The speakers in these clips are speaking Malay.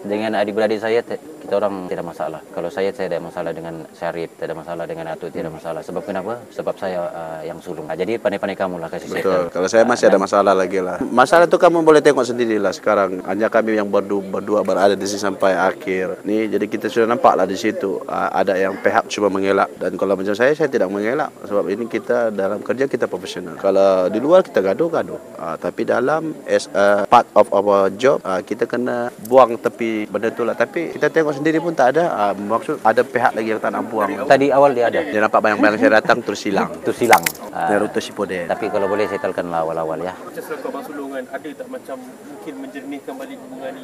Dengan adik-beradik saya, kita orang tidak masalah. Kalau saya tidak masalah dengan Syarif, tidak masalah dengan Atuk, tidak masalah. Sebab kenapa? Sebab saya yang sulung. Jadi pandai-pandai kamu lah kasih Betul. settle. Kalau saya masih ada masalah lagi lah. Masalah itu kamu boleh tengok sendiri lah sekarang. Hanya kami yang berdua berada di sini sampai akhir. Nih, jadi kita sudah nampak lah di situ. Ada yang pihak cuma mengelak. Dan kalau macam saya tidak mengelak. Sebab ini kita dalam kerja kita profesional. Kalau di luar kita gaduh-gaduh. Tapi dalam as a part of our job, kita kena buang tepi benda tu lah. Tapi kita tengok sendiri pun tak ada. Maksud ada pihak lagi yang tak nak buang. Tadi awal dia ada. Dia nampak bayang-bayang saya datang terus hilang. Terus hilang. Naruto Shippuden. Tapi kalau boleh settlekan lah awal-awal ya. Macam selaku abang sulungan, ada tak macam mungkin menjernihkan balik hubungan ni,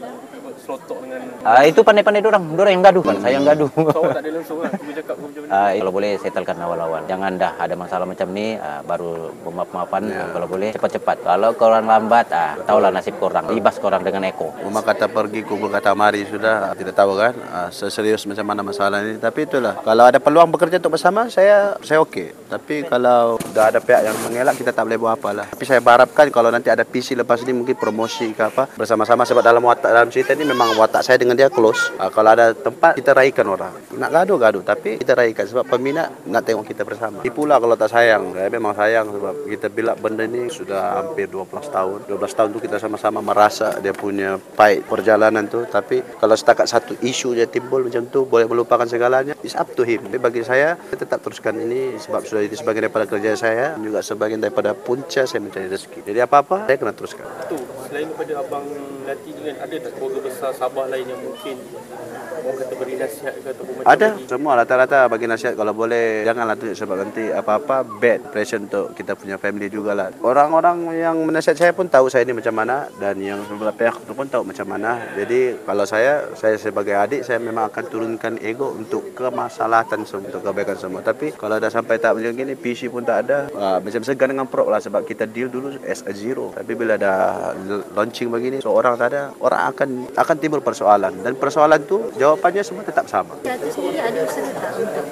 selotok dengan Itu pandai-pandai dorang yang gaduh kan, saya yang gaduh. kawan tak ada langsung lah, cuma cakap macam mana. Kalau boleh settlekan awal-awal. Jangan dah ada masalah macam ni baru maaf-maafan. Kalau boleh cepat-cepat. Kalau korang lambat, tahulah nasib korang. Libas korang dengan Eko. Rumah kata pergi, kubur kata mari, sudah tidak tahu kan seserius macam mana masalah ini. Tapi itulah, kalau ada peluang bekerja untuk bersama, saya okey. Tapi kalau dah ada pihak yang mengelak, kita tak boleh buat apalah. Tapi saya berharapkan kalau nanti ada PC lepas ini mungkin promosi ke apa bersama-sama, sebab dalam cerita ini memang watak saya dengan dia close. Kalau ada tempat kita raikan orang. Nak gaduh-gaduh tapi kita raikan sebab peminat nak tengok kita bersama. Tipulah kalau tak sayang. Saya memang sayang sebab kita bila benda ni sudah hampir 12 tahun. 12 tahun tu kita sama-sama merasa dia punya pahit perjalanan tu. Tapi kalau setakat satu isu dia timbul macam tu, boleh melupakan segalanya, it's up to him. Tapi bagi saya tetap teruskan ini sebab sudah itu sebagian daripada kerja saya, juga sebagian daripada punca saya mencari rezeki. Jadi apa-apa saya kena teruskan. Tu, selain daripada abang Lati dengan, ada tak keluarga besar Sabah lain yang mungkin orang kata beri nasihat ke ataupun macam Ada, lagi? semua rata-rata bagi nasihat kalau boleh janganlah tunjuk sebab nanti apa-apa bad impression untuk kita punya family jugalah. Orang-orang yang menasihat saya pun tahu saya ni macam mana dan yang sebelah pihak tu pun tahu macam mana. Jadi kalau saya sebagai adik saya memang akan turunkan ego untuk kemaslahatan semua, untuk kebaikan semua. Tapi kalau dah sampai tak macam gini, PC pun tak ada, macam segan dengan prok lah sebab kita deal dulu as a zero. Tapi bila dah launching begini, seorang tak ada, orang akan timbul persoalan dan persoalan tu jawapannya semua tetap sama. Datuk sendiri ada usaha tak untuk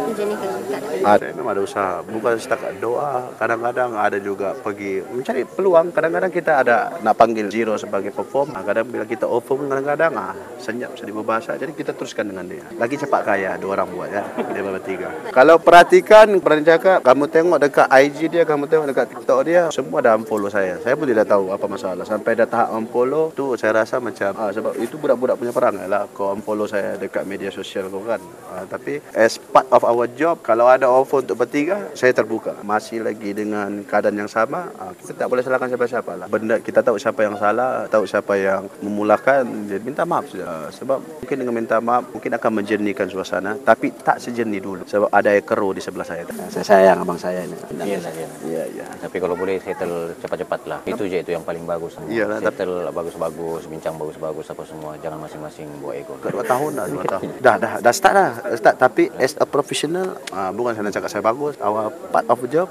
menjernihkan keadaan? Ada, memang ada usaha. Bukan setakat doa. Kadang-kadang ada juga pergi mencari peluang. Kadang-kadang kita ada nak panggil Zero sebagai perform. Kadang bila kita offer pun kadang-kadang senyap sedih berbahasa. Jadi kita teruskan dengan dia. Lagi cepat kaya, dua orang buat ya. Dia bertiga. Kalau perhatikan, pernah cakap, kamu tengok dekat IG dia, kamu tengok dekat TikTok dia, semua dah unfollow saya. Saya pun tidak tahu apa masalah. Sampai dah tahap unfollow, tu saya rasa macam, sebab itu budak-budak punya perang lah. Kau unfollow saya dekat media sosial kau kan. Tapi as part of our job, kalau ada offer untuk bertiga, saya terbuka. Masih lagi dengan keadaan yang sama, kita tak boleh salahkan siapa-siapa lah. Benda kita tahu siapa yang salah, tahu siapa yang memulakan, jadi minta maaf saja. Sebab mungkin dengan minta maaf mungkin akan menjernihkan suasana, tapi tak sejernih dulu. Sebab ada keruh di sebelah saya. Saya sayang abang saya ini. Iya. Tapi kalau boleh settle cepat-cepat lah. Itu je itu yang paling bagus. Iyalah, settle bagus-bagus, bincang bagus-bagus apa semua. Jangan masing-masing buat ego. 2 tahun dah, 2 tahun. Dah start. Tapi as a professional, bukan saya nak cakap saya bagus. Our part of the job,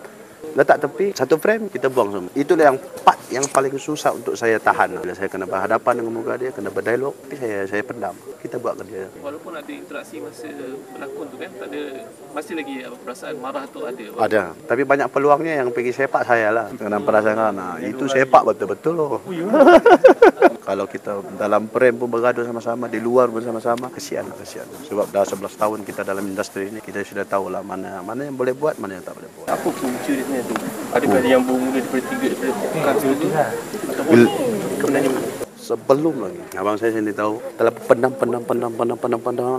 letak tepi, satu frame, kita buang semua. Itulah yang part yang paling susah untuk saya tahan. Bila saya kena berhadapan dengan muka dia, kena berdialog, tapi saya pendam. Kita buat kerja. Walaupun ada interaksi masa berlakon tu kan, tak ada, masih lagi perasaan marah tu ada? Ada. Tapi banyak peluangnya yang pergi sepak saya lah. Dengan perasaan, itu sepak betul-betul loh. Kalau kita dalam frame pun bergaduh sama-sama, di luar pun sama-sama, kesian. Sebab dah 11 tahun kita dalam industri ini, kita sudah tahu lah mana yang boleh buat, mana yang tak boleh buat. Apa punca dia sebenarnya tu? Adakah dia yang bermula daripada 3 daripada tukar tu? Ataupun kebenarnya Sebelum lagi, abang saya sendiri tahu, telah pendam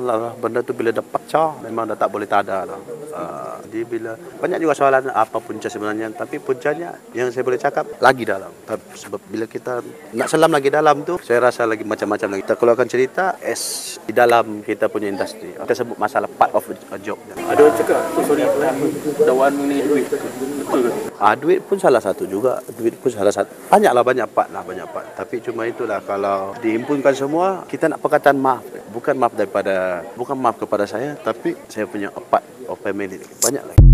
lah. Benda tu bila dah pecah, memang dah tak boleh tada lah. Jadi bila banyak juga soalan apa punca sebenarnya, tapi puncanya yang saya boleh cakap lagi dalam. Sebab bila kita nak selam lagi dalam tu, saya rasa lagi macam-macam lagi. Kita keluarkan cerita di dalam kita punya industri. Kita sebut masalah part of a job. ada orang cakap, sorry, dakwaan ni duit. Betul ke? Duit pun salah satu juga. Duit pun salah satu. Banyak part. Tapi cuma itulah, kalau dihimpunkan semua, kita nak perkataan maaf. Bukan maaf kepada saya, tapi saya punya part of family. Banyak lagi.